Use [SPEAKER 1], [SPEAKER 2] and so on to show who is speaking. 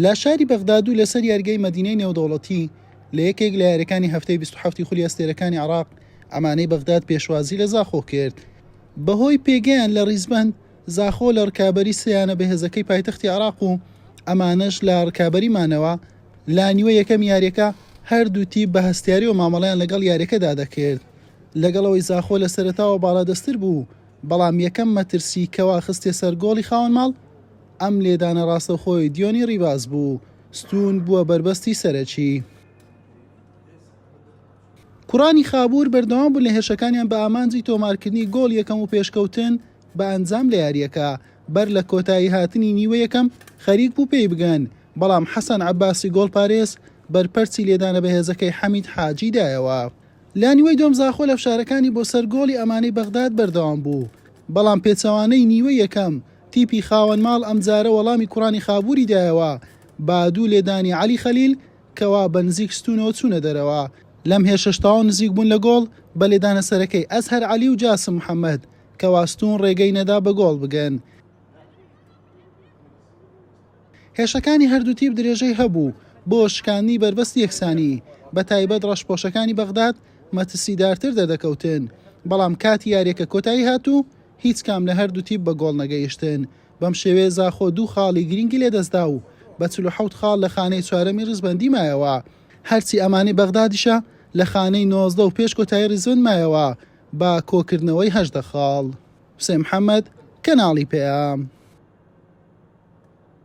[SPEAKER 1] لە شاری بەغداد و لەسەر یارگەی مەدینەی نێودەوڵەتی لە یەکێک لە یاریەکانی هەفتەی 27 خولی ئەستێرەکانی عێراق ئەمانەی بەغداد پێشوازی لە زاخۆ کرد. بەهۆی پێگەیان لە ڕیزبەند زاخۆ لە ڕکابەری سیانە بەهێزەکەی پایتەختی عێراق و ئەمانەش لە ڕکابەریمانەوە لا نیوە یەکەم یاریەکە هەردوو تیپ بە هەستیاری و مامەڵەیان لەگەڵ یاریەکەدا دەکرد. لەگەڵەوەی زاخۆ لە سەرەتاوە باڵادەستر بوو، بەڵام یەکەم مەترسی کەوا خستێ سەر گۆڵی خاوەن ماڵ ئەم لێدانە ڕاستەوخۆی دیۆنی ڕیباز بوو. ستون بووە بربەستی سەرەکی. کوڕانی خابوور بەردەوام بوون لە هێرشەکانیان بە ئامانجی تۆمارکردنی گۆڵ یەکەم و پێشکەوتن بە ئەنجام لە یاریەکە. بەر لە کۆتایی هاتنی نیوە یەکەم خەریک بوو پێی بگەن، بەڵام حەسەن عەباسی گۆڵپارێز بەرپەرچی لێدانە بەهێزەکەی حەمید حاجی دایەوە. لا نیوەی دۆم زاخۆ لە فشارەکانی بۆ سەر گۆڵی ئەمانەی بەغداد بەردەوام بوو، بەڵام پێچەوانەی نیوە یەکەم تیپی خاوەن ماڵ ئەمجارە وەڵامی کوڕانی خابووری دایەوە با دوو لێدانی عەلی خەلیل کەوا بە نزیک ستونەوە چوونە دەرەوە. لەم هێرشەشتاوە نزیک بوون لە گۆڵ بە لێدانە سەرەکەی ئەزهەر عەلی و جاسم محەممەد کەوا ستون ڕێگەی نەدا بە گۆڵ بگەن. هێشەکانی هەردوو تیپ درێژەی هەبوو بۆ شکاندنی بربەستی یەکسانی، بە تایبەت ڕەشپۆشەکانی بەغداد مەترسیدارتر دەردەکەوتن، بەڵام کاتی یاریەکە کۆتایی هاتوو هیچ کام لە هەردوو تیپ بە گۆڵ نەگەیشتن. بەم شێوەیە زاخۆ دوو خاڵی گرنگی لێدەستدا و بە 47 خاڵ لە خانەی چوارەمی ڕزبەندی مایەوە. هەرچی ئەمانەی بەغدادیشە لە خانەی 19 و پێش کۆتایی ڕزبەند مایەوە با کۆکردنەوەی 18 خاڵ. حوسێن محەممەد، کەناڵی پێام.